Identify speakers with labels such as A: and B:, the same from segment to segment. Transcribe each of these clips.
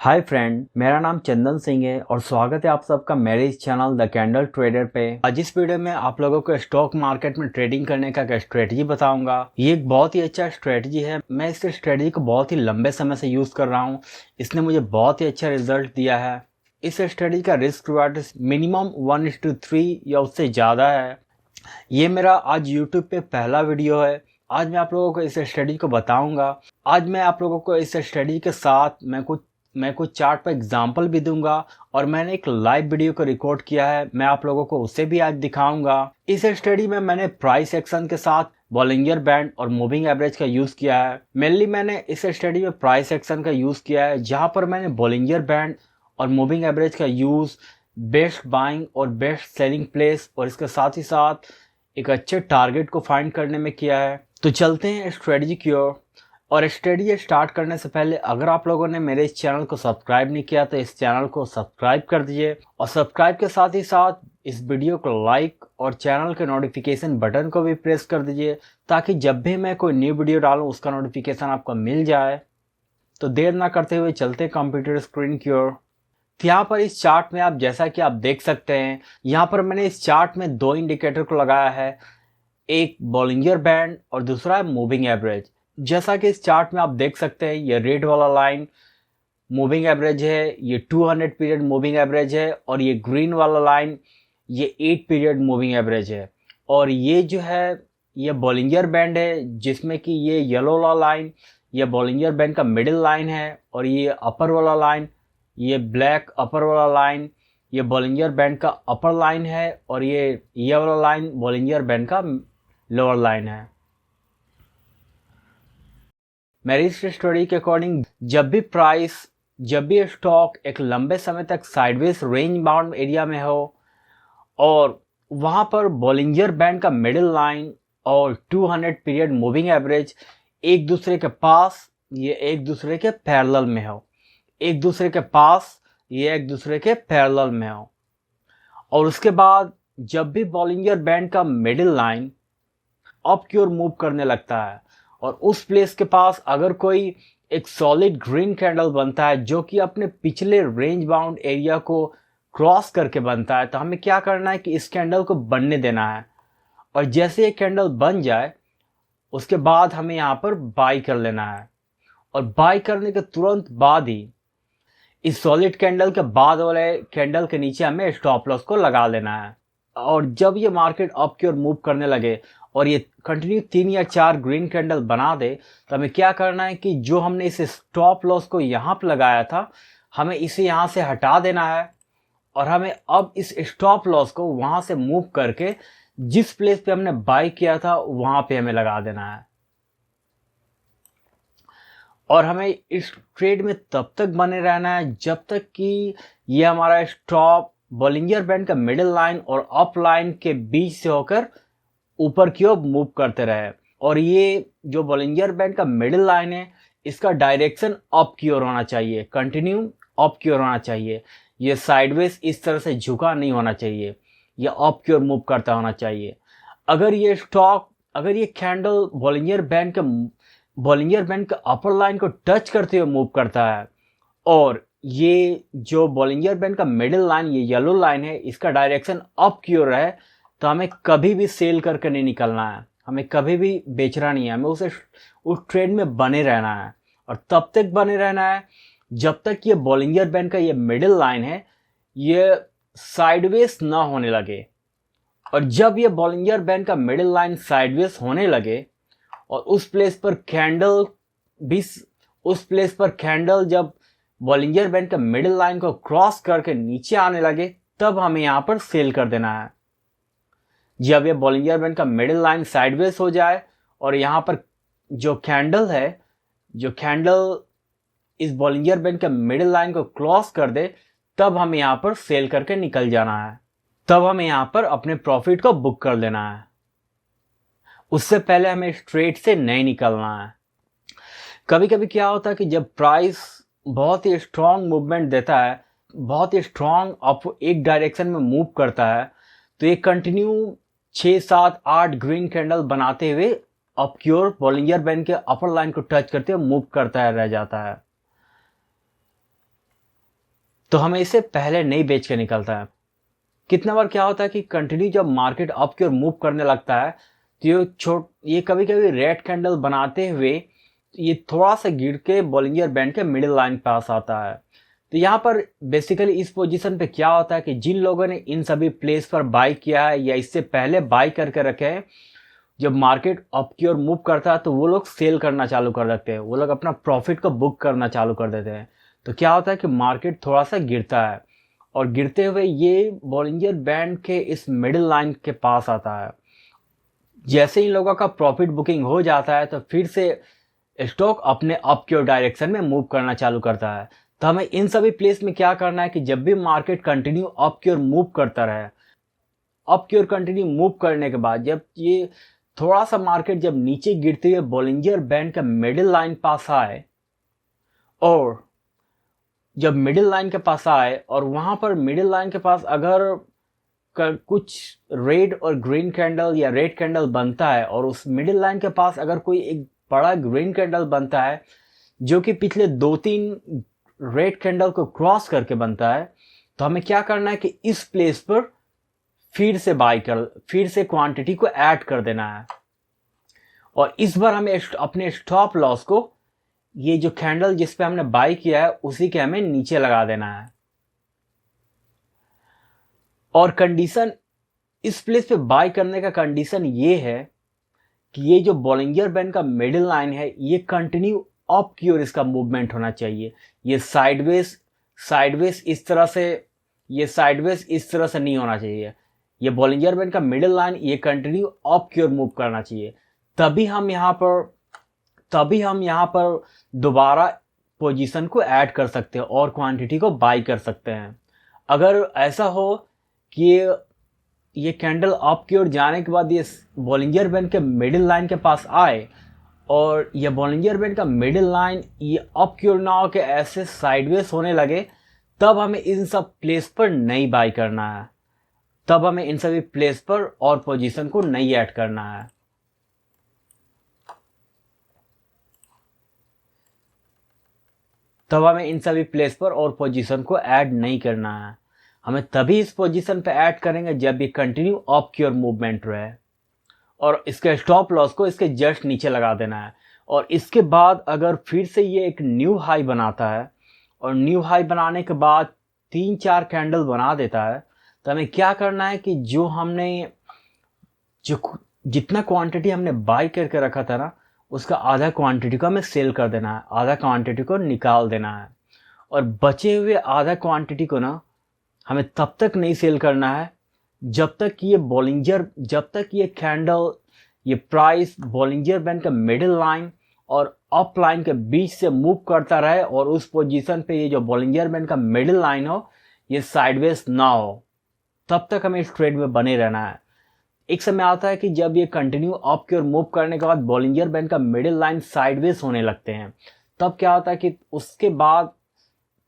A: Hi friend, मेरा नाम चंदन सिंह है और स्वागत है आप सबका मेरे इस चैनल द कैंडल ट्रेडर पे। आज इस वीडियो में आप लोगों को स्टॉक मार्केट में ट्रेडिंग करने का एक स्ट्रेटजी बताऊंगा। ये एक बहुत ही अच्छा स्ट्रेटजी है। मैं इस स्ट्रेटजी को बहुत ही लंबे समय से यूज़ कर रहा हूँ। इसने मुझे बहुत ही अच्छा रिजल्ट दिया है। इस स्ट्रेटजी का रिस्क रिवार्ड मिनिमम 1:3 या उससे ज़्यादा है। ये मेरा आज यूट्यूब पे पहला वीडियो है। आज मैं आप लोगों को इस स्ट्रेटजी को बताऊंगा। आज मैं आप लोगों को इस स्ट्रेटजी के साथ मैं कुछ चार्ट पर एग्जांपल भी दूंगा और मैंने एक लाइव वीडियो को रिकॉर्ड किया है। मैं आप लोगों को उसे भी आज दिखाऊंगा। इस स्टडी में मैंने प्राइस एक्शन के साथ बॉलिंजर बैंड और मूविंग एवरेज का यूज़ किया है। मेनली मैंने इस स्टडी में प्राइस एक्शन का यूज़ किया है, जहां पर मैंने बॉलिंजर बैंड और मूविंग एवरेज का यूज़ बेस्ट बाइंग और बेस्ट सेलिंग प्लेस और इसके साथ ही साथ एक अच्छे टारगेट को फाइंड करने में किया है। तो चलते हैं स्ट्रेटजी की ओर। और स्टडी स्टार्ट करने से पहले अगर आप लोगों ने मेरे इस चैनल को सब्सक्राइब नहीं किया तो इस चैनल को सब्सक्राइब कर दीजिए और सब्सक्राइब के साथ ही साथ इस वीडियो को लाइक और चैनल के नोटिफिकेशन बटन को भी प्रेस कर दीजिए, ताकि जब भी मैं कोई न्यू वीडियो डालूं उसका नोटिफिकेशन आपको मिल जाए। तो देर ना करते हुए चलते कंप्यूटर स्क्रीन की ओर। तो यहाँ पर इस चार्ट में आप जैसा कि आप देख सकते हैं, यहाँ पर मैंने इस चार्ट में दो इंडिकेटर को लगाया है, एक बॉलिंजर बैंड और दूसरा है मूविंग एवरेज। जैसा कि इस चार्ट में आप देख सकते हैं, ये रेड वाला लाइन मूविंग एवरेज है, ये 200 पीरियड मूविंग एवरेज है और ये ग्रीन वाला लाइन ये 8 पीरियड मूविंग एवरेज है। और ये जो है ये बॉलिंजर बैंड है, जिसमें कि ये येलो वाला लाइन ये बॉलिंजर बैंड का मिडिल लाइन है और ये अपर वाला लाइन ये ब्लैक अपर वाला लाइन ये बॉलिंजर बैंड का अपर लाइन है और ये वाला लाइन बॉलिंजर बैंड का लोअर लाइन है। मेरी स्टडी के अकॉर्डिंग जब भी स्टॉक एक लंबे समय तक साइडवेज रेंज बाउंड एरिया में हो और वहां पर बॉलिंजर बैंड का मिडिल लाइन और 200 पीरियड मूविंग एवरेज एक दूसरे के पास ये एक दूसरे के पैरेलल में हो, एक दूसरे के पास ये एक दूसरे के पैरेलल में हो, और उसके बाद जब भी बॉलिंजर बैंड का मिडिल लाइन अप की ओर मूव करने लगता है और उस प्लेस के पास अगर कोई एक सॉलिड ग्रीन कैंडल बनता है जो कि अपने पिछले रेंज बाउंड एरिया को क्रॉस करके बनता है, तो हमें क्या करना है कि इस कैंडल को बनने देना है। और जैसे ये कैंडल बन जाए उसके बाद हमें यहाँ पर बाई कर लेना है और बाई करने के तुरंत बाद ही इस सॉलिड कैंडल के बाद वाले कैंडल के नीचे हमें स्टॉप लॉस को लगा लेना है। और जब ये मार्केट अप की ओर मूव करने लगे और ये कंटिन्यू 3 या 4 ग्रीन कैंडल बना दे, तो हमें क्या करना है कि जो हमने इस स्टॉप लॉस को यहाँ पर लगाया था हमें इसे यहाँ से हटा देना है और हमें अब इस स्टॉप लॉस को वहाँ से मूव करके जिस प्लेस पे हमने बाई किया था वहाँ पे हमें लगा देना है। और हमें इस ट्रेड में तब तक बने रहना है जब तक कि ये हमारा स्टॉप बॉलिंजर बैंड का मिडिल लाइन और अप लाइन के बीच से होकर ऊपर की ओर मूव करते रहे। और ये जो बॉलिंजर बैंड का मिडिल लाइन है इसका डायरेक्शन अप की ओर होना चाहिए, कंटिन्यू अप की ओर होना चाहिए। ये साइडवेज इस तरह से झुका नहीं होना चाहिए, ये अप की ओर मूव करता होना चाहिए। अगर ये कैंडल बॉलिंजर बैंड का अपर लाइन को टच करते हुए मूव करता है और ये जो बॉलिंजर बैंड का मिडिल लाइन ये येलो लाइन है इसका डायरेक्शन अप की ओर है, तो हमें कभी भी सेल करके नहीं निकलना है, हमें कभी भी बेचना नहीं है, हमें उस ट्रेड में बने रहना है। और तब तक बने रहना है जब तक ये बॉलिंजर बैंड का ये मिडिल लाइन है ये साइडवेज ना होने लगे। और जब ये बॉलिंजर बैंड का मिडिल लाइन साइडवेज होने लगे और उस प्लेस पर कैंडल जब बॉलिंजर बैंड का मिडिल लाइन को क्रॉस करके नीचे आने लगे, तब हमें यहाँ पर सेल कर देना है। जब ये बॉलिंजर बैंड का मिडिल लाइन साइडवेज हो जाए और यहाँ पर जो कैंडल इस बॉलिंजर बैंड के मिडिल लाइन को क्रॉस कर दे, तब हमें यहाँ पर सेल करके निकल जाना है, तब हमें यहाँ पर अपने प्रॉफिट को बुक कर देना है। उससे पहले हमें स्ट्रेट से नहीं निकलना है। कभी कभी क्या होता है कि जब प्राइस बहुत ही स्ट्रॉन्ग मूवमेंट देता है, बहुत ही स्ट्रॉन्ग अप एक डायरेक्शन में मूव करता है, तो ये कंटिन्यू 6, 7, 8 ग्रीन कैंडल बनाते हुए अप की ओर बॉलिंजर बैंड के अपर लाइन को टच करते हुए मूव करता है रह जाता है। तो हमें इसे पहले नहीं बेच के निकलता है। कितना बार क्या होता है कि कंटिन्यू जब मार्केट अप की ओर मूव करने लगता है तो ये कभी कभी रेड कैंडल बनाते हुए ये थोड़ा सा गिर के बॉलिंजर बैंड के मिडिल लाइन पास आता है। तो यहाँ पर बेसिकली इस पोजीशन पे क्या होता है कि जिन लोगों ने इन सभी प्लेस पर बाई किया है या इससे पहले बाई करके रखे हैं, जब मार्केट अप की ओर मूव करता है तो वो लोग सेल करना चालू कर देते हैं, वो लोग अपना प्रॉफिट को बुक करना चालू कर देते हैं। तो क्या होता है कि मार्केट थोड़ा सा गिरता है और गिरते हुए ये बॉलिंजर बैंड के इस मिडिल लाइन के पास आता है। जैसे इन लोगों का प्रॉफिट बुकिंग हो जाता है तो फिर से स्टॉक अपने अप की ओर डायरेक्शन में मूव करना चालू करता है। तो हमें इन सभी प्लेस में क्या करना है कि जब भी मार्केट कंटिन्यू अप की ओर मूव करता रहे, अप की ओर कंटिन्यू मूव करने के बाद जब ये थोड़ा सा मार्केट जब नीचे गिरते हुए बॉलिंजर बैंड का मिडिल लाइन पास आए, और जब मिडिल लाइन के पास आए और वहां पर मिडिल लाइन के पास अगर कुछ रेड और ग्रीन कैंडल या रेड कैंडल बनता है और उस मिडिल लाइन के पास अगर कोई एक बड़ा ग्रीन कैंडल बनता है जो कि पिछले 2-3 रेड कैंडल को क्रॉस करके बनता है, तो हमें क्या करना है कि इस प्लेस पर फिर से क्वांटिटी को ऐड कर देना है। और इस बार हमें अपने स्टॉप लॉस को ये जो कैंडल जिस पे हमने बाई किया है उसी के हमें नीचे लगा देना है। और कंडीशन इस प्लेस पे बाय करने का कंडीशन ये है कि ये जो बॉलिंजर बैंड का मिडिल लाइन है ये कंटिन्यू अप की ओर इसका मूवमेंट होना चाहिए। ये साइडवेज इस तरह से नहीं होना चाहिए। ये बॉलिंजर बैंड का मिडिल लाइन ये कंटिन्यू अप की ओर मूव करना चाहिए। तभी हम यहाँ पर दोबारा पोजीशन को ऐड कर सकते हैं और क्वांटिटी को बाई कर सकते हैं। अगर ऐसा हो कि ये कैंडल अप की ओर जाने के बाद ये बॉलिंजर बैंड के मिडिल लाइन के पास आए और ये बॉलिंजर बैंड का मिडिल लाइन ये अप की ओर ना हो के ऐसे साइडवेज होने लगे, तब हमें इन सब प्लेस पर नहीं बाई करना है। तब हमें इन सभी प्लेस पर और पोजीशन को नहीं ऐड करना है। तब हमें इन सभी प्लेस पर और पोजीशन को ऐड नहीं करना है। हमें तभी इस पोजीशन पे ऐड करेंगे जब ये कंटिन्यू अप की ओर मूवमेंट रहे और इसके स्टॉप लॉस को इसके जस्ट नीचे लगा देना है। और इसके बाद अगर फिर से ये एक न्यू हाई बनाता है और न्यू हाई बनाने के बाद 3-4 कैंडल बना देता है, तो हमें क्या करना है कि जितना क्वांटिटी हमने बाई करके रखा था ना, उसका आधा क्वांटिटी को हमें सेल कर देना है, आधा क्वांटिटी को निकाल देना है। और बचे हुए आधा क्वांटिटी को ना हमें तब तक नहीं सेल करना है जब तक ये कैंडल ये प्राइस बॉलिंजर बैंड का मिडिल लाइन और अप लाइन के बीच से मूव करता रहे और उस पोजीशन पे ये जो बॉलिंजर बैंड का मिडिल लाइन हो ये साइडवेज ना हो, तब तक हमें इस ट्रेड में बने रहना है। एक समय आता है कि जब ये कंटिन्यू अप की ओर मूव करने के बाद बॉलिंजर बैंड का मिडिल लाइन साइडवेज होने लगते हैं, तब क्या होता है कि उसके बाद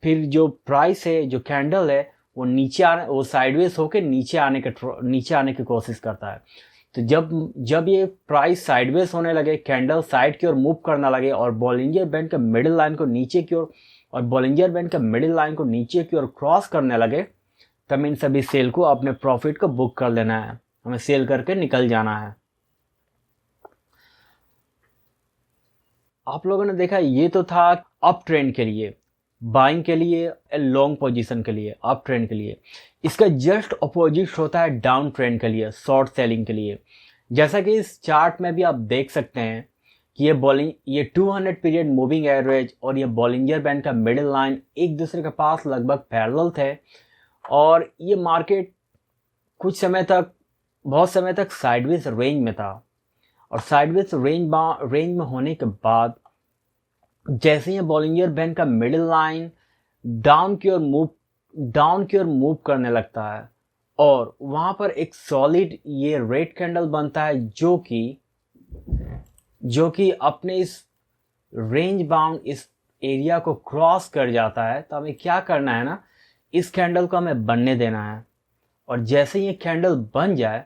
A: फिर जो प्राइस है, जो कैंडल है, वो साइडवेज होकर नीचे आने की कोशिश करता है। तो जब ये प्राइस साइडवेज होने लगे, कैंडल साइड की ओर मूव करना लगे और बॉलिंजर बैंड के मिडिल लाइन को नीचे की ओर क्रॉस करने लगे, तब इन सभी सेल को अपने प्रॉफिट को बुक कर लेना है। हमें सेल करके निकल जाना है। आप लोगों ने देखा ये तो था अप ट्रेंड के लिए, बाइंग के लिए, लॉन्ग पोजीशन के लिए, अप ट्रेंड के लिए। इसका जस्ट अपोजिट होता है डाउन ट्रेंड के लिए, शॉर्ट सेलिंग के लिए। जैसा कि इस चार्ट में भी आप देख सकते हैं कि ये 200 पीरियड मूविंग एवरेज और ये बॉलिंजर बैंड का मिडिल लाइन एक दूसरे के पास लगभग पैरेलल थे और ये मार्केट बहुत समय तक साइडवेज रेंज में था। और साइडवेज रेंज में होने के बाद जैसे ही बॉलिंजर बैंड का मिडिल लाइन डाउन की ओर मूव करने लगता है और वहां पर एक सॉलिड ये रेड कैंडल बनता है जो कि अपने इस रेंज बाउंड इस एरिया को क्रॉस कर जाता है, तो हमें क्या करना है ना, इस कैंडल को हमें बनने देना है। और जैसे ही ये कैंडल बन जाए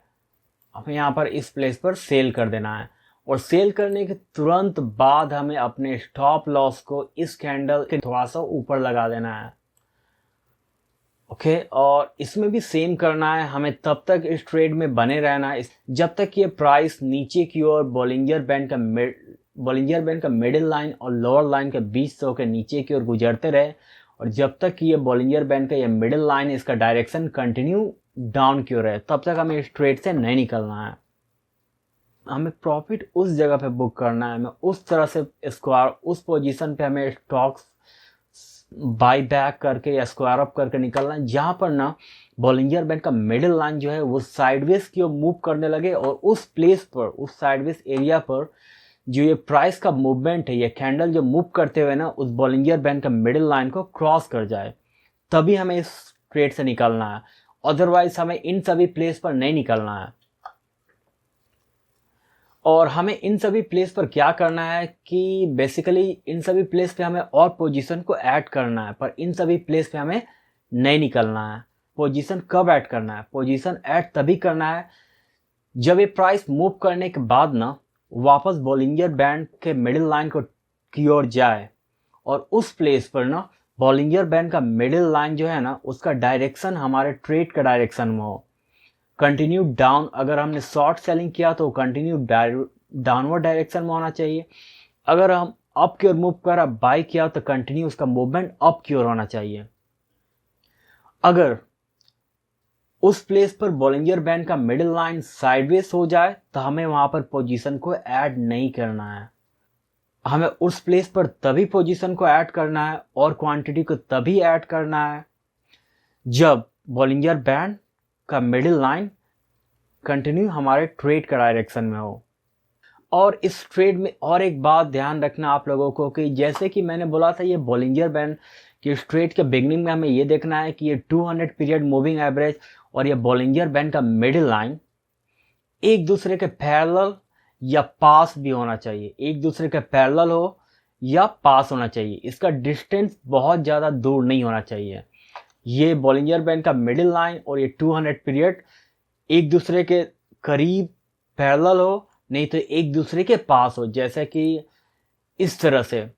A: हमें यहाँ पर इस प्लेस पर सेल कर देना है। और सेल करने के तुरंत बाद हमें अपने स्टॉप लॉस को इस कैंडल के थोड़ा सा ऊपर लगा देना है। ओके। और इसमें भी सेम करना है, हमें तब तक इस ट्रेड में बने रहना है जब तक ये प्राइस नीचे की ओर बॉलिंजर बैंड का मिडिल लाइन और लोअर लाइन के बीच से होकर नीचे की ओर गुजरते रहे, और जब तक कि ये बॉलिंजर बैंड का ये मिडिल लाइन इसका डायरेक्शन कंटिन्यू डाउन की ओर है, तब तक हमें इस ट्रेड से नहीं निकलना है। हमें प्रॉफिट उस जगह पे बुक करना है, हमें उस तरह से स्क्वायर उस पोजीशन पे हमें स्टॉक्स बाई बैक करके या स्क्वायर अप करके निकलना है जहाँ पर ना बॉलिंजर बैंड का मिडिल लाइन जो है वो साइडवेज की ओर मूव करने लगे, और उस प्लेस पर, उस साइडवेज एरिया पर जो ये प्राइस का मूवमेंट है, ये कैंडल जो मूव करते हुए ना उस बॉलिंजर बैंड का मिडिल लाइन को क्रॉस कर जाए, तभी हमें इस ट्रेड से निकलना है। अदरवाइज हमें इन सभी प्लेस पर नहीं निकलना है। और हमें इन सभी प्लेस पर क्या करना है कि बेसिकली इन सभी प्लेस पे हमें और पोजीशन को ऐड करना है, पर इन सभी प्लेस पे हमें नहीं निकलना है। पोजीशन कब ऐड करना है? पोजीशन ऐड तभी करना है जब ये प्राइस मूव करने के बाद ना वापस बॉलिंजर बैंड के मिडिल लाइन को की ओर जाए, और उस प्लेस पर ना बॉलिंजर बैंड का मिडिल लाइन जो है ना उसका डायरेक्शन हमारे ट्रेड का डायरेक्शन में हो। कंटिन्यू डाउन, अगर हमने शॉर्ट सेलिंग किया तो कंटिन्यू डाउनवर्ड डायरेक्शन में होना चाहिए। अगर हम अप की ओर मूव कर बाई किया तो कंटिन्यू उसका मूवमेंट अप की ओर होना चाहिए। अगर उस प्लेस पर बॉलिंजर बैंड का मिडिल लाइन साइडवेज हो जाए तो हमें वहां पर पोजीशन को ऐड नहीं करना है। हमें उस प्लेस पर तभी पोजीशन को ऐड करना है और क्वांटिटी को तभी ऐड करना है जब बॉलिंजर बैंड का मिडिल लाइन कंटिन्यू हमारे ट्रेड का डायरेक्शन में हो। और इस ट्रेड में और एक बात ध्यान रखना आप लोगों को कि जैसे कि मैंने बोला था ये बॉलिंजर बैंड कि इस ट्रेड के बिगनिंग में हमें ये देखना है कि ये 200 पीरियड मूविंग एवरेज और ये बॉलिंजर बैंड का मिडिल लाइन एक दूसरे के पैरेलल या पास भी होना चाहिए। एक दूसरे के पैरेलल हो या पास होना चाहिए, इसका डिस्टेंस बहुत ज़्यादा दूर नहीं होना चाहिए। ये बॉलिंजर बैंड का मिडिल लाइन और ये 200 पीरियड एक दूसरे के करीब पैरेलल हो, नहीं तो एक दूसरे के पास हो, जैसे कि इस तरह से।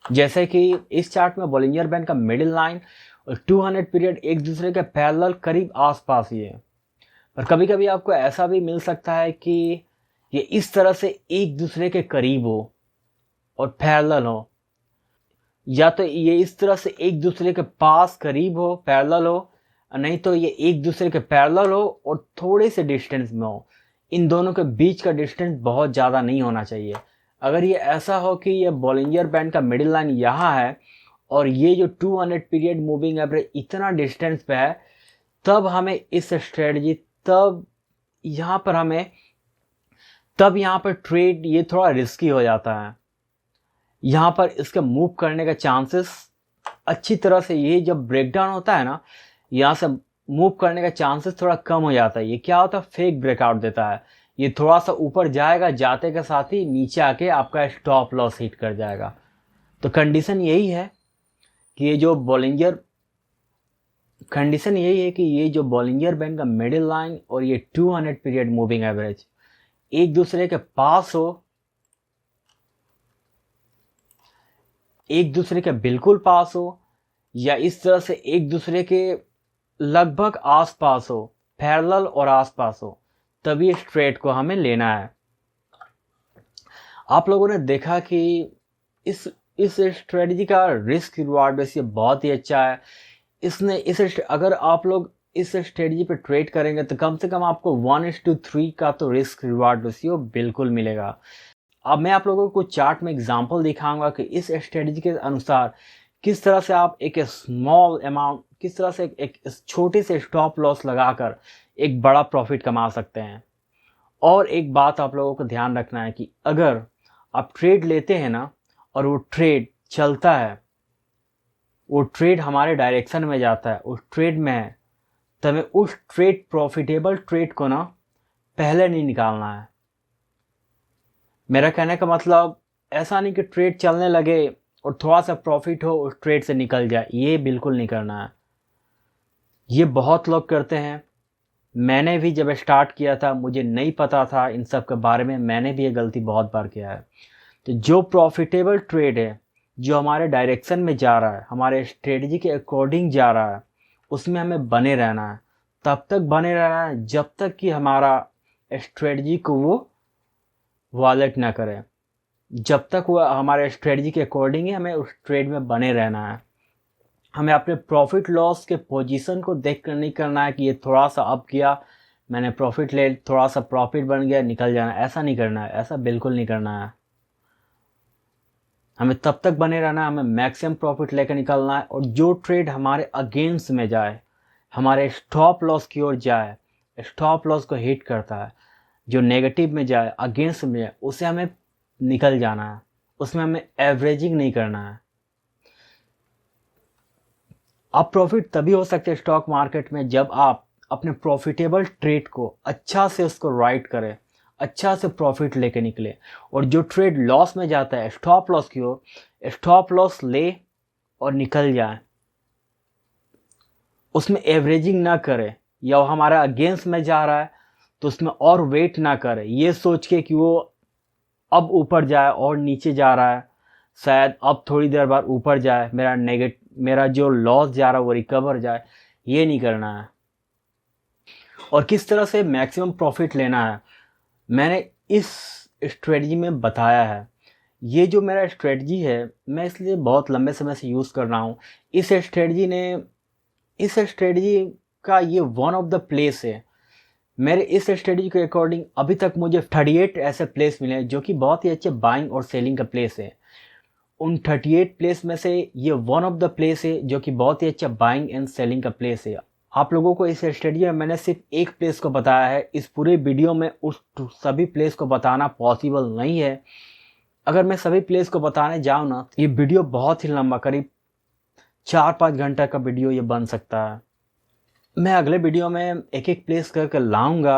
A: जैसे कि इस चार्ट में बॉलिंजर बैंड का मिडिल लाइन और 200 पीरियड एक दूसरे के पैरेलल करीब आसपास ही है। पर कभी कभी आपको ऐसा भी मिल सकता है कि ये इस तरह से एक दूसरे के करीब हो और पैरेलल हो, या तो ये इस तरह से एक दूसरे के पास करीब हो पैरेलल हो, नहीं तो ये एक दूसरे के पैरेलल हो और थोड़े से डिस्टेंस में हो। इन दोनों के बीच का डिस्टेंस बहुत ज़्यादा नहीं होना चाहिए। अगर ये ऐसा हो कि ये बॉलिंजर बैंड का मिडिल लाइन यहाँ है और ये जो 200 पीरियड मूविंग एवरेज इतना डिस्टेंस पे है, तब हमें इस स्ट्रेटजी तब यहाँ पर ट्रेड ये थोड़ा रिस्की हो जाता है। यहाँ पर इसके मूव करने का चांसेस अच्छी तरह से, ये जब ब्रेकडाउन होता है ना, यहाँ से मूव करने का चांसेस थोड़ा कम हो जाता है। ये क्या होता है, फेक ब्रेकआउट देता है। ये थोड़ा सा ऊपर जाएगा, जाते के साथ ही नीचे आके आपका स्टॉप लॉस हिट कर जाएगा। तो कंडीशन यही है कि ये जो बॉलिंजर बैंड का मिडिल लाइन और ये 200 पीरियड मूविंग एवरेज एक दूसरे के पास हो, एक दूसरे के बिल्कुल पास हो, या इस तरह से एक दूसरे के लगभग आसपास हो, पैरेलल और आसपास हो, तभी इस ट्रेड को हमें लेना है। आप लोगों ने देखा कि इस स्ट्रेटजी का रिस्क रिवार्ड रेशियो बहुत ही अच्छा है। अगर आप लोग इस स्ट्रेटजी पे ट्रेड करेंगे तो कम से कम आपको 1:3 का तो रिस्क रिवार्ड रेशियो बिल्कुल मिलेगा। अब मैं आप लोगों को चार्ट में एग्जांपल दिखाऊंगा कि इस स्ट्रेटजी के अनुसार किस तरह से आप एक स्मॉल अमाउंट, किस तरह से एक छोटे से स्टॉप लॉस लगाकर एक बड़ा प्रॉफिट कमा सकते हैं। और एक बात आप लोगों को ध्यान रखना है कि अगर आप ट्रेड लेते हैं ना और वो ट्रेड चलता है, वो ट्रेड हमारे डायरेक्शन में जाता है, उस ट्रेड में है, तो हमें उस प्रॉफिटेबल ट्रेड को ना पहले नहीं निकालना है। मेरा कहने का मतलब ऐसा नहीं कि ट्रेड चलने लगे और थोड़ा सा प्रॉफिट हो उस ट्रेड से निकल जाए, ये बिल्कुल नहीं करना है। ये बहुत लोग करते हैं। मैंने भी जब स्टार्ट किया था मुझे नहीं पता था इन सब के बारे में, मैंने भी ये गलती बहुत बार किया है। तो जो प्रॉफिटेबल ट्रेड है, जो हमारे डायरेक्शन में जा रहा है, हमारे स्ट्रेटजी के अकॉर्डिंग जा रहा है, उसमें हमें बने रहना है। तब तक बने रहना है जब तक कि हमारा स्ट्रेटजी को वो वॉलेट ना करे। जब तक वो हमारे स्ट्रेटजी के अकॉर्डिंग ही हमें उस ट्रेड में बने रहना है। हमें अपने प्रॉफिट लॉस के पोजीशन को देख कर नहीं करना है कि ये थोड़ा सा अप किया, मैंने प्रॉफिट ले, थोड़ा सा प्रॉफिट बन गया, निकल जाना। ऐसा नहीं करना है, ऐसा बिल्कुल नहीं करना है। हमें तब तक बने रहना है, हमें मैक्सिमम प्रॉफिट लेकर निकलना है। और जो ट्रेड हमारे अगेंस्ट में जाए, हमारे स्टॉप लॉस की ओर जाए, स्टॉप लॉस को हिट करता है, जो नेगेटिव में जाए, अगेंस्ट में जाए, उसे हमें निकल जाना है। उसमें हमें एवरेजिंग नहीं करना है। आप प्रॉफिट तभी हो सकते हैं स्टॉक मार्केट में जब आप अपने प्रॉफिटेबल ट्रेड को अच्छा से उसको राइट करें, अच्छा से प्रॉफिट लेके निकले। और जो ट्रेड लॉस में जाता है, स्टॉप लॉस की ओर, स्टॉप लॉस ले और निकल जाए। उसमें एवरेजिंग ना करे, या वो हमारा अगेंस्ट में जा रहा है तो उसमें और वेट ना करे ये सोच के कि वो अब ऊपर जाए और नीचे जा रहा है, शायद अब थोड़ी देर बाद ऊपर जाए, मेरा जो लॉस जा रहा है वो रिकवर जाए। ये नहीं करना है। और किस तरह से मैक्सिमम प्रॉफिट लेना है, मैंने इस स्ट्रेटजी में बताया है। ये जो मेरा स्ट्रेटजी है, मैं इसलिए बहुत लंबे समय से यूज़ कर रहा हूँ। इस स्ट्रेटजी का ये वन ऑफ द प्लेस है। मेरे इस स्ट्रेटजी के अकॉर्डिंग अभी तक मुझे 38 ऐसे प्लेस मिले हैं जो कि बहुत ही अच्छे बाइंग और सेलिंग का प्लेस है। उन 38 प्लेस में से ये वन ऑफ द प्लेस है जो कि बहुत ही अच्छा बाइंग एंड सेलिंग का प्लेस है। आप लोगों को इस स्टडी में मैंने सिर्फ एक प्लेस को बताया है। इस पूरे वीडियो में उस सभी प्लेस को बताना पॉसिबल नहीं है। अगर मैं सभी प्लेस को बताने जाऊँ ना, ये वीडियो बहुत ही लंबा, करीब 4-5 घंटा का वीडियो ये बन सकता है। मैं अगले वीडियो में एक एक प्लेस करके लाऊंगा।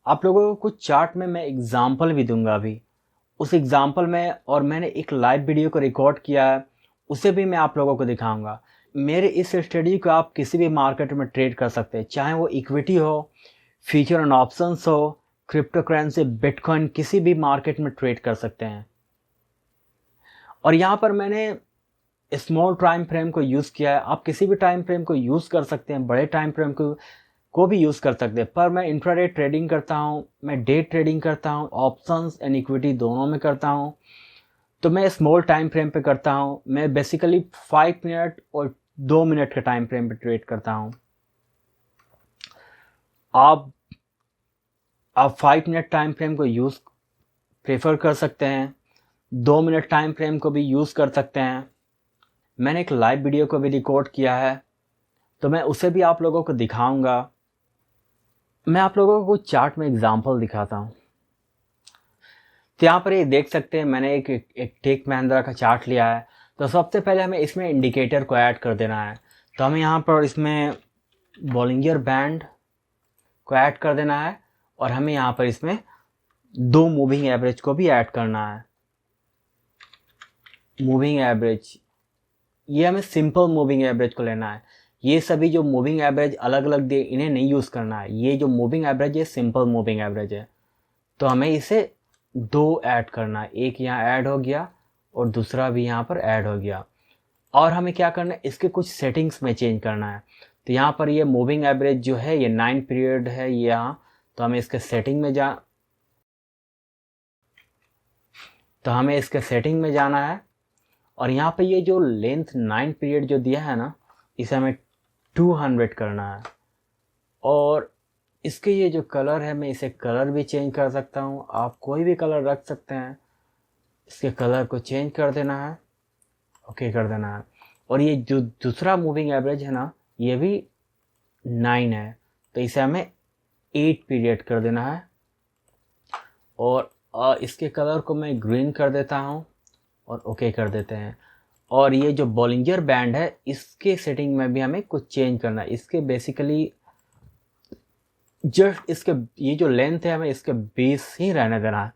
A: आप लोगों को कुछ चार्ट में मैं एग्जाम्पल भी दूंगा अभी। उस एग्जाम्पल में, और मैंने एक लाइव वीडियो को रिकॉर्ड किया है, उसे भी मैं आप लोगों को दिखाऊंगा। मेरे इस स्टडी को आप किसी भी मार्केट में ट्रेड कर सकते हैं, चाहे वो इक्विटी हो, फ्यूचर एंड ऑप्शंस हो, क्रिप्टो करेंसी, बिटकॉइन, किसी भी मार्केट में ट्रेड कर सकते हैं। और यहाँ पर मैंने स्मॉल टाइम फ्रेम को यूज़ किया है। आप किसी भी टाइम फ्रेम को यूज़ कर सकते हैं, बड़े टाइम फ्रेम को भी यूज़ कर सकते हैं। पर मैं इंट्राडे ट्रेडिंग करता हूँ, मैं डे ट्रेडिंग करता हूँ, ऑप्शंस एंड इक्विटी दोनों में करता हूँ। तो मैं स्मॉल टाइम फ्रेम पे करता हूँ। मैं बेसिकली 5 मिनट और 2 मिनट के टाइम फ्रेम पे ट्रेड करता हूँ। आप 5 मिनट टाइम फ्रेम को यूज़ प्रेफर कर सकते हैं, 2 मिनट टाइम फ्रेम को भी यूज़ कर सकते हैं। मैंने एक लाइव वीडियो को भी रिकॉर्ड किया है, तो मैं उसे भी आप लोगों को दिखाऊंगा। मैं आप लोगों को चार्ट में एग्जांपल दिखाता हूँ। तो यहाँ पर ये देख सकते हैं, मैंने एक टेक महिंद्रा का चार्ट लिया है। तो सबसे पहले हमें इसमें इंडिकेटर को ऐड कर देना है। तो हमें यहाँ पर इसमें बॉलिंजर बैंड को ऐड कर देना है, और हमें यहाँ पर इसमें 2 मूविंग एवरेज को भी ऐड करना है। मूविंग एवरेज, ये हमें सिंपल मूविंग एवरेज को लेना है। ये सभी जो मूविंग एवरेज अलग अलग दे, इन्हें नहीं यूज़ करना है। ये जो मूविंग एवरेज है, सिंपल मूविंग एवरेज है। तो हमें इसे 2 ऐड करना है। एक यहाँ ऐड हो गया और दूसरा भी यहाँ पर ऐड हो गया। और हमें क्या करना है, इसके कुछ सेटिंग्स में चेंज करना है। तो यहाँ पर ये मूविंग एवरेज जो है, ये 9 पीरियड है यहाँ। तो हमें इसके सेटिंग में जाना है। और यहाँ पे ये जो लेंथ 9 पीरियड जो दिया है ना, इसे हमें 200 करना है। और इसके ये जो कलर है, मैं इसे कलर भी चेंज कर सकता हूँ। आप कोई भी कलर रख सकते हैं। इसके कलर को चेंज कर देना है, ओके कर देना है। और ये जो दूसरा मूविंग एवरेज है ना, ये भी 9 है। तो इसे हमें 8 पीरियड कर देना है। और इसके कलर को मैं ग्रीन कर देता हूँ और ओके कर देते हैं। और ये जो बॉलिंजर बैंड है, इसके सेटिंग में भी हमें कुछ चेंज करना है। इसके बेसिकली जस्ट इसके ये जो लेंथ है, हमें इसके बेस ही रहने देना है।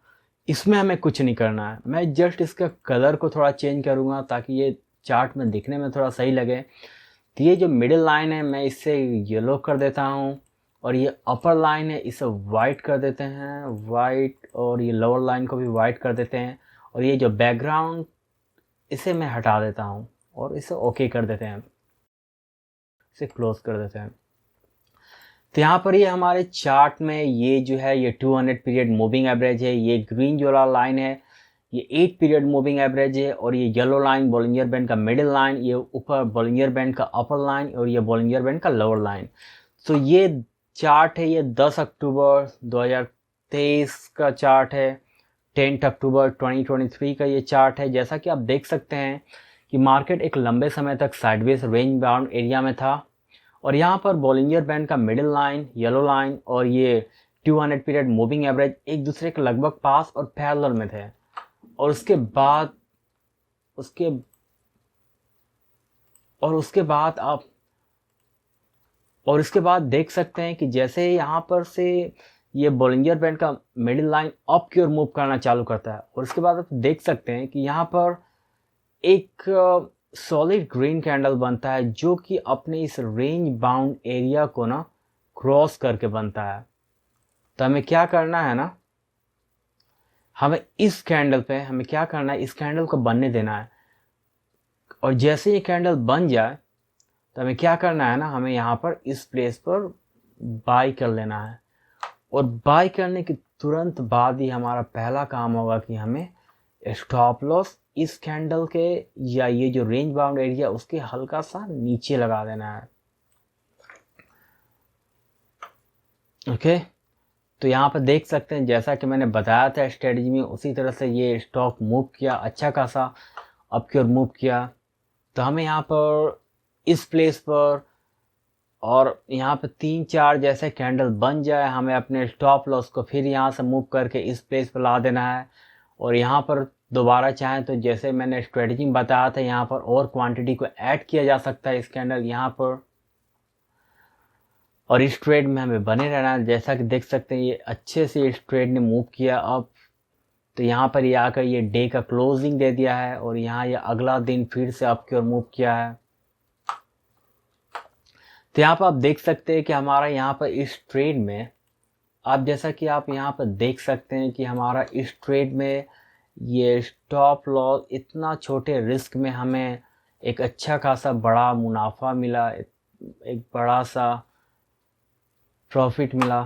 A: इसमें हमें कुछ नहीं करना है। मैं जस्ट इसका कलर को थोड़ा चेंज करूँगा ताकि ये चार्ट में दिखने में थोड़ा सही लगे। तो ये जो मिडिल लाइन है, मैं इसे येलो कर देता हूँ। और ये अपर लाइन है, इसे वाइट कर देते हैं, वाइट। और ये लोअर लाइन को भी वाइट कर देते हैं। और ये जो बैकग्राउंड इसे मैं हटा देता हूँ और इसे ओके कर देते हैं, इसे क्लोज कर देते हैं। तो यहाँ पर ये हमारे चार्ट में ये जो है ये 200 पीरियड मूविंग एवरेज है, ये ग्रीन जो लाइन है ये 8 पीरियड मूविंग एवरेज है, और ये येलो लाइन बॉलिंजर बैंड का मिडिल लाइन, ये ऊपर बॉलिंजर बैंड का अपर लाइन और ये बॉलिंजर बैंड का लोअर लाइन। तो ये चार्ट है, ये 10 अक्टूबर 2023 का चार्ट है, 10 अक्टूबर 2023 का ये चार्ट है। जैसा कि आप देख सकते हैं कि मार्केट एक लंबे समय तक साइडवेज रेंज बाउंड एरिया में था, और यहाँ पर बॉलिंजर बैंड का मिडिल लाइन, येलो लाइन और ये 200 पीरियड मूविंग एवरेज एक दूसरे के लगभग पास और पैरेलल में थे। और उसके बाद उसके बाद देख सकते हैं कि जैसे यहाँ पर से ये बॉलिंजर बैंड का मिडिल लाइन अप की ओर मूव करना चालू करता है, और उसके बाद आप देख सकते हैं कि यहाँ पर एक सॉलिड ग्रीन कैंडल बनता है जो कि अपने इस रेंज बाउंड एरिया को ना क्रॉस करके बनता है। तो हमें क्या करना है ना, हमें इस कैंडल पे हमें क्या करना है, इस कैंडल को बनने देना है, और जैसे ये कैंडल बन जाए तो हमें क्या करना है ना, हमें यहाँ पर इस प्लेस पर बाई कर लेना है, और बाई करने के तुरंत बाद ही हमारा पहला काम होगा कि हमें स्टॉप लॉस इस कैंडल के या ये जो रेंज बाउंड एरिया उसके हल्का सा नीचे लगा देना है। ओके, तो यहाँ पर देख सकते हैं जैसा कि मैंने बताया था स्ट्रेटजी में, उसी तरह से ये स्टॉक मूव किया, अच्छा खासा अप की ओर मूव किया। तो हमें यहाँ पर इस प्लेस पर और यहाँ पे 3-4 जैसे कैंडल बन जाए, हमें अपने स्टॉप लॉस को फिर यहाँ से मूव करके इस प्लेस पर ला देना है, और यहाँ पर दोबारा चाहें तो जैसे मैंने स्ट्रेटजी में बताया था यहाँ पर और क्वांटिटी को ऐड किया जा सकता है इस कैंडल यहाँ पर, और इस ट्रेड में हमें बने रहना है। जैसा कि देख सकते हैं ये अच्छे से इस ट्रेड ने मूव किया अब, तो यहाँ पर ये आकर ये डे का क्लोजिंग दे दिया है, और यहाँ ये अगला दिन फिर से अप की ओर मूव किया है। तो यहाँ पर आप देख सकते हैं कि हमारा यहाँ पर इस ट्रेड में आप जैसा कि आप यहाँ पर देख सकते हैं कि हमारा इस ट्रेड में ये स्टॉप लॉस इतना छोटे रिस्क में हमें एक अच्छा खासा बड़ा मुनाफा मिला, एक बड़ा सा प्रॉफिट मिला।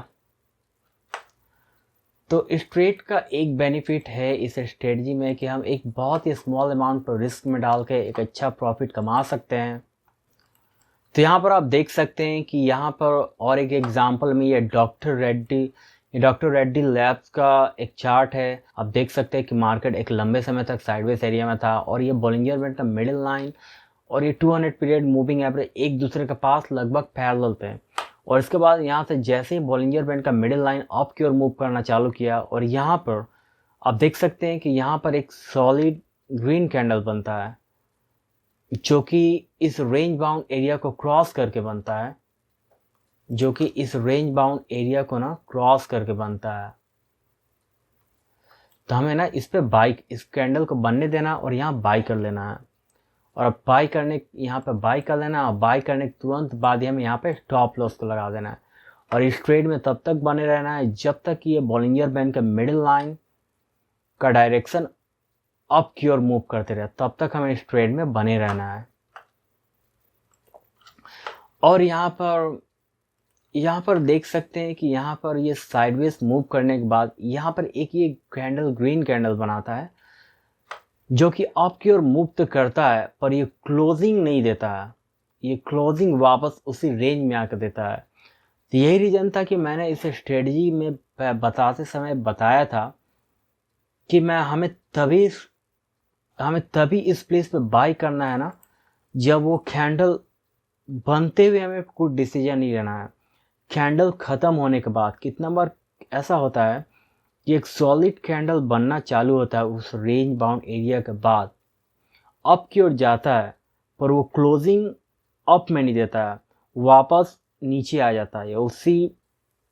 A: तो इस ट्रेड का एक बेनिफिट है इस स्ट्रेटजी में कि हम एक बहुत ही स्मॉल अमाउंट पर रिस्क में डाल के एक अच्छा प्रॉफिट कमा सकते हैं। तो यहाँ पर आप देख सकते हैं कि यहाँ पर और एक एग्जांपल में ये डॉक्टर रेड्डी लैब्स का एक चार्ट है। आप देख सकते हैं कि मार्केट एक लंबे समय तक साइडवेज एरिया में था, और ये बॉलिंजर बैंड का मिडिल लाइन और ये 200 पीरियड मूविंग एवरेज एक दूसरे के पास लगभग पैरेलल थे, और इसके बाद यहाँ से जैसे ही बॉलिंजर बैंड का मिडिल लाइन अप की ओर मूव करना चालू किया, और यहाँ पर आप देख सकते हैं कि यहाँ पर एक सॉलिड ग्रीन कैंडल बनता है जो कि इस रेंज बाउंड एरिया को क्रॉस करके बनता है, जो कि इस रेंज बाउंड एरिया को ना क्रॉस करके बनता है। तो हमें ना इस कैंडल को बनने देना और यहाँ बाई कर लेना है, और अब यहाँ पे बाई कर लेना, और बाई करने के तुरंत बाद ही हमें यहाँ पे स्टॉप लॉस को लगा देना है, और इस ट्रेड में तब तक बने रहना है जब तक कि ये बॉलिंजर बैंड का मिडिल लाइन का डायरेक्शन अप की ओर मूव करते रहे, तब तक हमें इस ट्रेड में बने रहना है। और यहाँ पर देख सकते हैं कि यहाँ पर ये साइडवेज मूव करने के बाद यहाँ पर एक ये कैंडल ग्रीन कैंडल बनाता है जो कि अप की ओर मूव तो करता है पर ये क्लोजिंग नहीं देता है, ये क्लोजिंग वापस उसी रेंज में आकर देता है। तो यही रीज़न था कि मैंने इस स्ट्रेटजी में बताते समय बताया था कि हमें तभी इस प्लेस पे बाई करना है ना जब वो कैंडल बनते हुए हमें कुछ डिसीजन नहीं लेना है। कैंडल ख़त्म होने के बाद कितना बार ऐसा होता है कि एक सॉलिड कैंडल बनना चालू होता है उस रेंज बाउंड एरिया के बाद, अप की ओर जाता है पर वो क्लोजिंग अप में नहीं देता है, वापस नीचे आ जाता है या उसी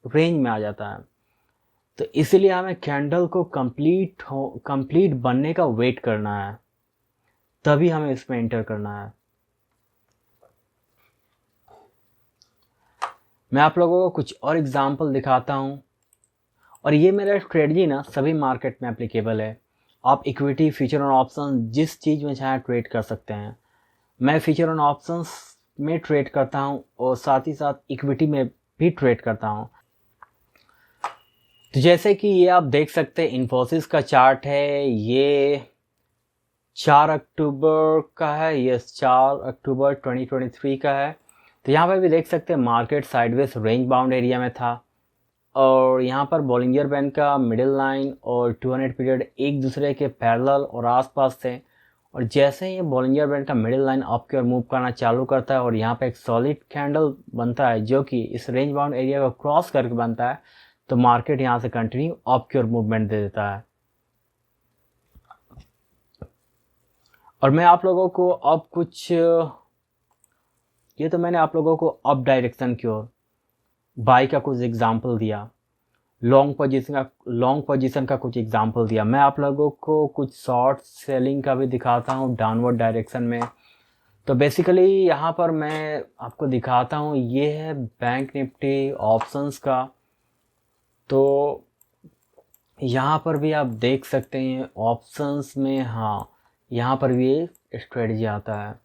A: रेंज में आ जाता है। तो इसलिए हमें कैंडल को कंप्लीट बनने का वेट करना है, तभी हमें इसमें एंटर करना है। मैं आप लोगों को कुछ और एग्जांपल दिखाता हूँ, और ये मेरा स्ट्रेटजी ना सभी मार्केट में एप्लीकेबल है। आप इक्विटी, फ्यूचर और ऑप्शन जिस चीज़ में चाहे ट्रेड कर सकते हैं। मैं फ्यूचर और ऑप्शंस में ट्रेड करता हूँ और साथ ही साथ इक्विटी में भी ट्रेड करता हूँ। तो जैसे कि ये आप देख सकते हैं इन्फोसिस का चार्ट है, ये 4 अक्टूबर का है, ये 4 अक्टूबर 2023 का है। तो यहाँ पर भी देख सकते हैं market sideways range bound area में था और यहाँ पर बॉलिंजर बैंड का मिडिल लाइन और 200 पीरियड एक दूसरे के पैरेलल और आसपास थे। और जैसे ही ये बॉलिंजर बैंड का मिडिल लाइन अप की ओर मूव करना चालू करता है और यहाँ पे एक सॉलिड कैंडल बनता है जो कि इस रेंज बाउंड एरिया को क्रॉस करके बनता है, तो मार्केट यहाँ से कंटिन्यू अप की ओर मूवमेंट दे देता है। और मैं आप लोगों को अब कुछ, ये तो मैंने आप लोगों को अप डायरेक्शन की ओर बाई का कुछ एग्जांपल दिया, लॉन्ग पोजीशन का कुछ एग्जांपल दिया। मैं आप लोगों को कुछ शॉर्ट सेलिंग का भी दिखाता हूँ डाउनवर्ड डायरेक्शन में। तो बेसिकली यहाँ पर मैं आपको दिखाता हूँ, ये है बैंक निफ्टी ऑप्शंस का। तो यहाँ पर भी आप देख सकते हैं ऑप्शंस में, हाँ यहाँ पर भी ये स्ट्रेटजी आता है।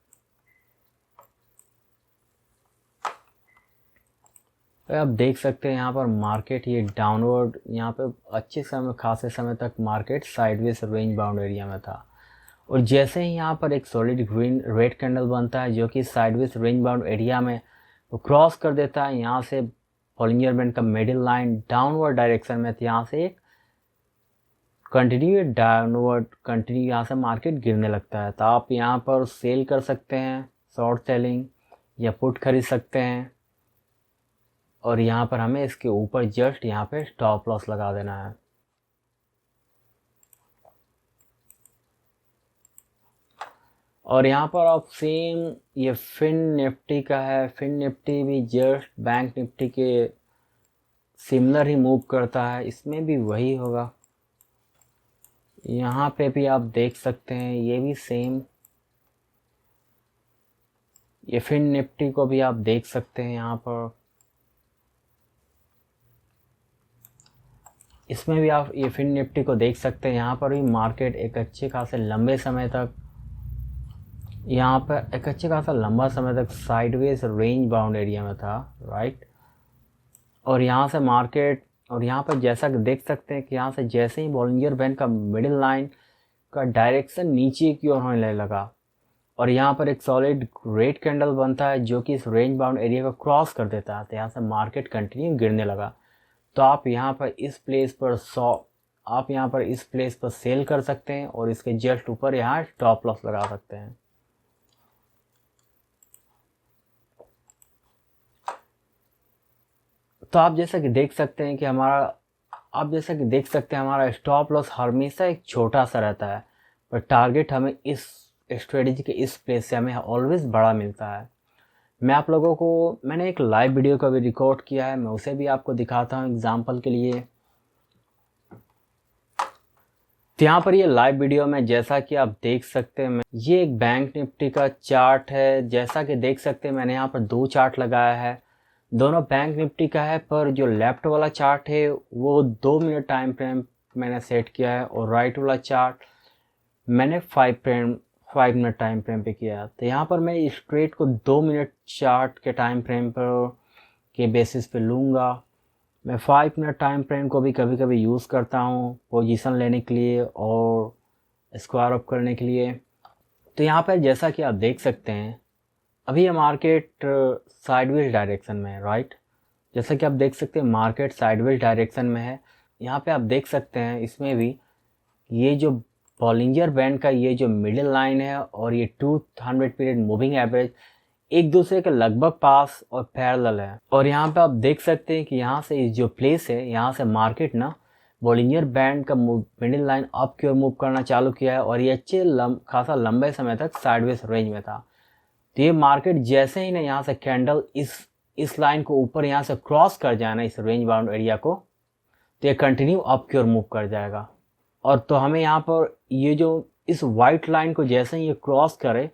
A: तो आप देख सकते हैं यहाँ पर मार्केट ये डाउनवर्ड, यहाँ पे अच्छे समय खासे समय तक market sideways range bound area में था और जैसे ही यहाँ पर एक सॉलिड ग्रीन रेड कैंडल बनता है जो कि साइडवेज रेंज बाउंड एरिया में वो क्रॉस कर देता है, यहाँ से बॉलिंजर बैंड का मिडिल लाइन डाउनवर्ड डायरेक्शन में, तो यहाँ से एक कंटिन्यू यहाँ से मार्केट गिरने लगता है। तो आप यहाँ पर सेल कर सकते हैं, शॉर्ट सेलिंग या पुट खरीद सकते हैं और यहाँ पर हमें इसके ऊपर जस्ट यहाँ पे स्टॉप लॉस लगा देना है। और यहाँ पर आप सेम ये फिन निफ्टी का है, फिन निफ्टी भी जस्ट बैंक निफ्टी के सिमिलर ही मूव करता है, इसमें भी वही होगा। यहाँ पे भी आप देख सकते हैं ये भी सेम, ये फिन निफ्टी को भी आप देख सकते हैं यहाँ पर, इसमें भी आप ये फिन निफ्टी को देख सकते हैं। यहाँ पर भी मार्केट एक अच्छे खासे लंबे समय तक, यहाँ पर एक अच्छे खासा लंबा समय तक साइडवेज रेंज बाउंड एरिया में था, राइट। और यहाँ से मार्केट, और यहाँ पर जैसा कि देख सकते हैं कि यहाँ से जैसे ही बॉलिंजर बैंड का मिडिल लाइन का डायरेक्शन नीचे की ओर होने लगा और यहाँ पर एक सॉलिड रेड कैंडल बनता है जो कि इस रेंज बाउंड एरिया को क्रॉस कर देता है, तो यहाँ से मार्केट कंटिन्यू गिरने लगा। तो आप यहाँ पर इस प्लेस पर सेल कर सकते हैं और इसके जस्ट ऊपर यहाँ स्टॉप लॉस लगा सकते हैं। तो आप जैसा कि देख सकते हैं कि हमारा स्टॉप लॉस हमेशा एक छोटा सा रहता है, पर टारगेट हमें इस स्ट्रेटजी के इस प्लेस से हमें ऑलवेज बड़ा मिलता है। मैंने एक लाइव वीडियो का भी रिकॉर्ड किया है, मैं उसे भी आपको दिखाता हूँ एग्जांपल के लिए। तो यहाँ पर ये लाइव वीडियो में जैसा कि आप देख सकते हैं, ये एक बैंक निफ्टी का चार्ट है। जैसा कि देख सकते हैं मैंने यहाँ पर 2 चार्ट लगाया है, दोनों बैंक निफ्टी का है, पर जो लेफ्ट वाला चार्ट है वो 2 मिनट टाइम फ्रेम मैंने सेट किया है और राइट वाला चार्ट मैंने 5 मिनट टाइम फ्रेम पे किया है। तो यहाँ पर मैं इस ट्रेड को 2 मिनट चार्ट के टाइम फ्रेम पर के बेसिस पे लूँगा। मैं 5 मिनट टाइम फ्रेम को भी कभी कभी यूज़ करता हूँ पोजीशन लेने के लिए और स्क्वायर अप करने के लिए। तो यहाँ पर जैसा कि आप देख सकते हैं अभी ये मार्केट साइडवेज डायरेक्शन में है, राइट। जैसा कि आप देख सकते हैं मार्केट साइडवेज डायरेक्शन में है। यहाँ पे आप देख सकते हैं इसमें भी ये जो बॉलिंजर बैंड का ये जो मिडिल लाइन है और ये 200 पीरियड मूविंग एवरेज एक दूसरे के लगभग पास और पैरेलल है। और यहाँ पे आप देख सकते हैं कि यहाँ से इस जो प्लेस है यहाँ से मार्केट ना बॉलिंजर बैंड का मिडिल लाइन अप की ओर मूव करना चालू किया है और ये अच्छे खासा लंबे समय तक साइडवेज रेंज में था। तो ये मार्केट जैसे ही ना यहाँ से कैंडल इस लाइन को ऊपर यहाँ से क्रॉस कर जाए ना इस रेंज बाउंड एरिया को, तो ये कंटिन्यू अप की ओर मूव कर जाएगा। और तो हमें यहाँ पर ये जो इस वाइट लाइन को जैसे ही ये क्रॉस करे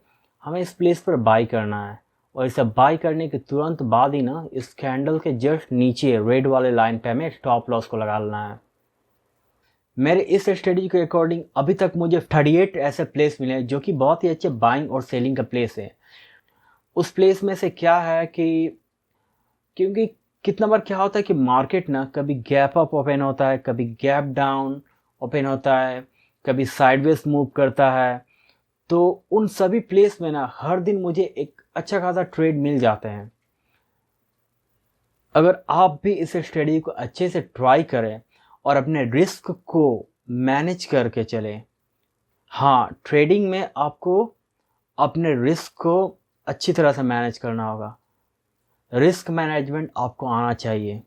A: हमें इस प्लेस पर बाई करना है और इसे बाई करने के तुरंत बाद ही ना इस कैंडल के जस्ट नीचे रेड वाले लाइन पे हमें स्टॉप लॉस को लगा लेना है। मेरे इस स्टडी के अकॉर्डिंग अभी तक मुझे 38 ऐसे प्लेस मिले हैं जो कि बहुत ही अच्छे बाइंग और सेलिंग का प्लेस है। उस प्लेस में से क्या है कि क्योंकि कितना बार क्या होता है कि मार्केट ना कभी गैप अप ओपन होता है, कभी गैप डाउन ओपन होता है, कभी साइडवेज मूव करता है। तो उन सभी प्लेस में ना हर दिन मुझे एक अच्छा खासा ट्रेड मिल जाते हैं। अगर आप भी इस स्टडी को अच्छे से ट्राई करें और अपने रिस्क को मैनेज करके चलें। हाँ, ट्रेडिंग में आपको अपने रिस्क को अच्छी तरह से मैनेज करना होगा। रिस्क मैनेजमेंट आपको आना चाहिए,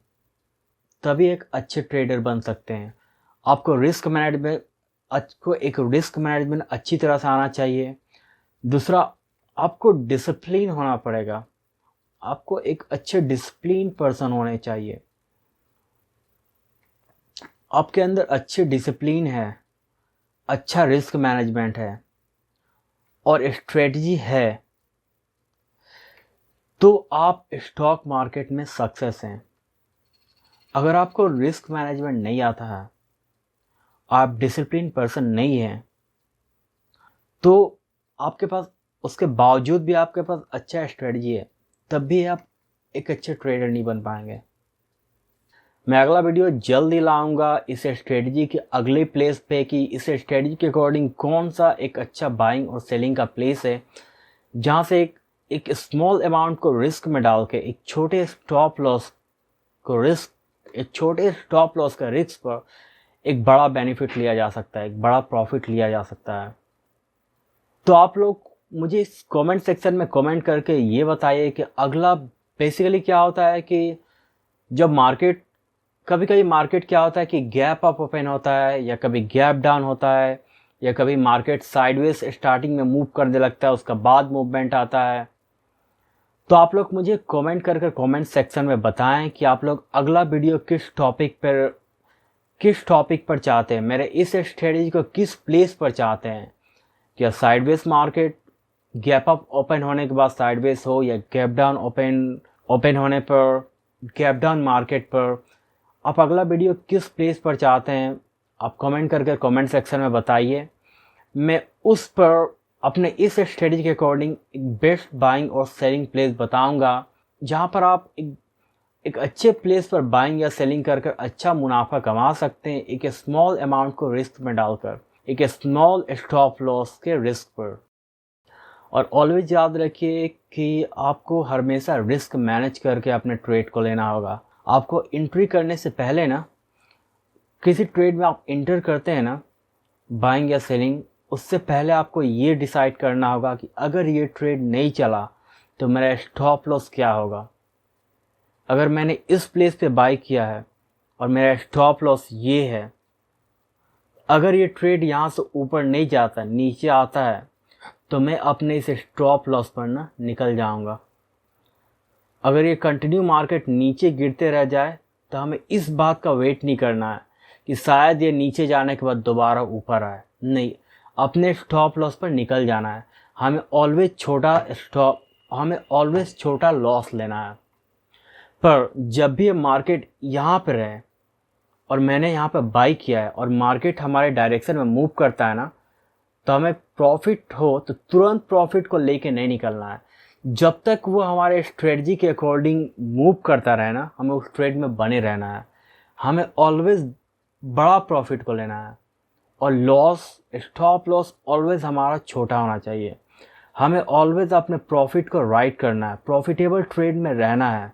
A: तभी एक अच्छे ट्रेडर बन सकते हैं। आपको रिस्क मैनेजमेंट अच्छी तरह से आना चाहिए। दूसरा, आपको डिसिप्लिन होना पड़ेगा। आपको एक अच्छे डिसिप्लिन पर्सन होने चाहिए। आपके अंदर अच्छी डिसिप्लिन है, अच्छा रिस्क मैनेजमेंट है और स्ट्रेटजी है, तो आप स्टॉक मार्केट में सक्सेस हैं। अगर आपको रिस्क मैनेजमेंट नहीं आता है, आप डिसिप्लिन पर्सन नहीं हैं, तो आपके पास उसके बावजूद भी आपके पास अच्छा स्ट्रेटजी है, तब भी आप एक अच्छे ट्रेडर नहीं बन पाएंगे। मैं अगला वीडियो जल्दी लाऊंगा इस स्ट्रेटजी के अगले प्लेस पे कि इस स्ट्रेटजी के अकॉर्डिंग कौन सा एक अच्छा बाइंग और सेलिंग का प्लेस है, जहाँ से एक स्मॉल अमाउंट को रिस्क में डाल के एक छोटे स्टॉप लॉस का रिस्क पर एक बड़ा बेनिफिट लिया जा सकता है, एक बड़ा प्रॉफिट लिया जा सकता है। तो आप लोग मुझे इस कमेंट सेक्शन में कमेंट करके ये बताइए कि अगला बेसिकली क्या होता है कि जब कभी कभी मार्केट क्या होता है कि गैप अप ओपन होता है, या कभी गैप डाउन होता है, या कभी मार्केट साइडवेज स्टार्टिंग में मूव करने लगता है, उसका बाद मूवमेंट आता है। तो आप लोग मुझे कमेंट सेक्शन में बताएं कि आप लोग अगला वीडियो किस टॉपिक पर चाहते हैं, मेरे इस स्ट्रेटजी को किस प्लेस पर चाहते हैं। क्या sideways market gap up open होने के बाद साइडवेज हो, या गैप डाउन ओपन होने पर गैप डाउन मार्केट पर, आप अगला वीडियो किस प्लेस पर चाहते हैं, आप कमेंट सेक्शन में बताइए। मैं उस पर अपने इस स्ट्रेटजी के अकॉर्डिंग एक बेस्ट बाइंग और सेलिंग प्लेस बताऊंगा, जहां पर आप एक अच्छे प्लेस पर बाइंग या सेलिंग कर अच्छा मुनाफा कमा सकते हैं, एक स्मॉल अमाउंट को रिस्क में डालकर, एक स्मॉल स्टॉप लॉस के रिस्क पर। और ऑलवेज याद रखिए कि आपको हमेशा रिस्क मैनेज करके अपने ट्रेड को लेना होगा। आपको एंट्री करने से पहले ना, किसी ट्रेड में आप एंटर करते हैं ना, बाइंग या सेलिंग, उससे पहले आपको ये डिसाइड करना होगा कि अगर ये ट्रेड नहीं चला तो मेरा स्टॉप लॉस क्या होगा। अगर मैंने इस प्लेस पे बाई किया है और मेरा स्टॉप लॉस ये है, अगर ये ट्रेड यहाँ से ऊपर नहीं जाता, नीचे आता है, तो मैं अपने इस स्टॉप लॉस पर ना निकल जाऊंगा। अगर ये कंटिन्यू मार्केट नीचे गिरते रह जाए तो हमें इस बात का वेट नहीं करना है कि शायद ये नीचे जाने के बाद दोबारा ऊपर आए। नहीं, अपने स्टॉप लॉस पर निकल जाना है। हमें ऑलवेज छोटा लॉस लेना है। पर जब भी ये मार्केट यहाँ पर रहे और मैंने यहाँ पर बाई किया है और मार्केट हमारे डायरेक्शन में मूव करता है ना, तो हमें प्रॉफिट हो तो तुरंत प्रॉफिट को लेके नहीं निकलना है। जब तक वो हमारे स्ट्रेटजी के अकॉर्डिंग मूव करता रहे ना, हमें उस ट्रेड में बने रहना है। हमें ऑलवेज बड़ा प्रॉफिट को लेना है और स्टॉप लॉस ऑलवेज हमारा छोटा होना चाहिए। हमें ऑलवेज अपने प्रॉफिट को राइट करना है, प्रॉफिटेबल ट्रेड में रहना है,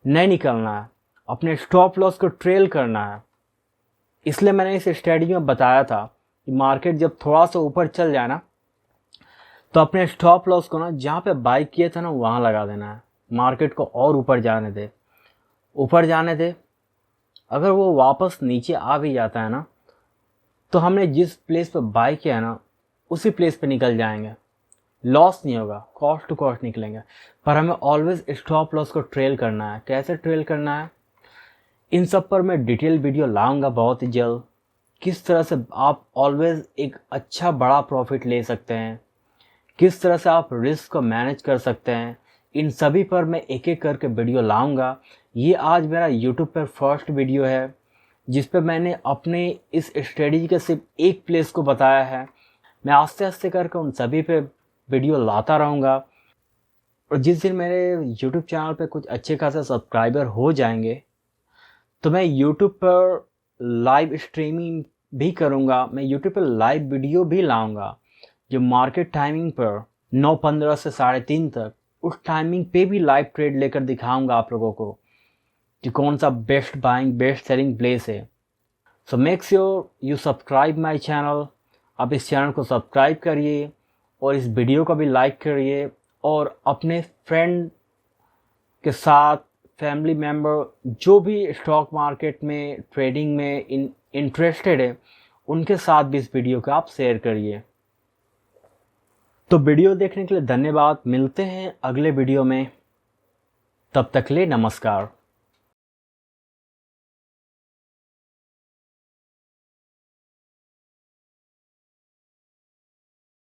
A: नहीं निकलना है, अपने स्टॉप लॉस को ट्रेल करना है। इसलिए मैंने इस स्ट्रेटजी में बताया था कि मार्केट जब थोड़ा सा ऊपर चल जाए ना, तो अपने स्टॉप लॉस को ना जहाँ पे बाई किए थे ना वहाँ लगा देना है। मार्केट को और ऊपर जाने दे। अगर वो वापस नीचे आ भी जाता है ना, तो हमने जिस प्लेस पे बाई किया है ना, उसी प्लेस पे निकल जाएंगे। लॉस नहीं होगा, कॉस्ट टू कॉस्ट निकलेंगे। पर हमें ऑलवेज स्टॉप लॉस को ट्रेल करना है। कैसे ट्रेल करना है, इन सब पर मैं डिटेल वीडियो लाऊंगा बहुत ही जल्द। किस तरह से आप ऑलवेज एक अच्छा बड़ा प्रॉफिट ले सकते हैं, किस तरह से आप रिस्क को मैनेज कर सकते हैं, इन सभी पर मैं एक एक करके वीडियो लाऊंगा। ये आज मेरा YouTube पर फर्स्ट वीडियो है। जिस पे मैंने अपने इस स्ट्रेटजी के सिर्फ एक प्लेस को बताया है। मैं आस्ते आस्ते करके उन सभी पे वीडियो लाता रहूँगा, और जिस दिन मेरे यूट्यूब चैनल पे कुछ अच्छे खासे सब्सक्राइबर हो जाएंगे तो मैं यूट्यूब पर लाइव स्ट्रीमिंग भी करूँगा। मैं यूट्यूब पर लाइव वीडियो भी लाऊंगा, जो मार्केट टाइमिंग पर 9:15 से 3:30 तक, उस टाइमिंग पे भी लाइव ट्रेड लेकर दिखाऊंगा आप लोगों को कि कौन सा best buying best selling place है। So make sure you subscribe my channel. आप इस चैनल को सब्सक्राइब करिए और इस वीडियो को भी लाइक करिए, और अपने फ्रेंड के साथ, फैमिली मेम्बर जो भी स्टॉक मार्केट में ट्रेडिंग में इंटरेस्टेड है, उनके साथ भी इस वीडियो को आप शेयर करिए। तो वीडियो देखने के लिए धन्यवाद। मिलते हैं अगले वीडियो में, तब तक के लिए नमस्कार।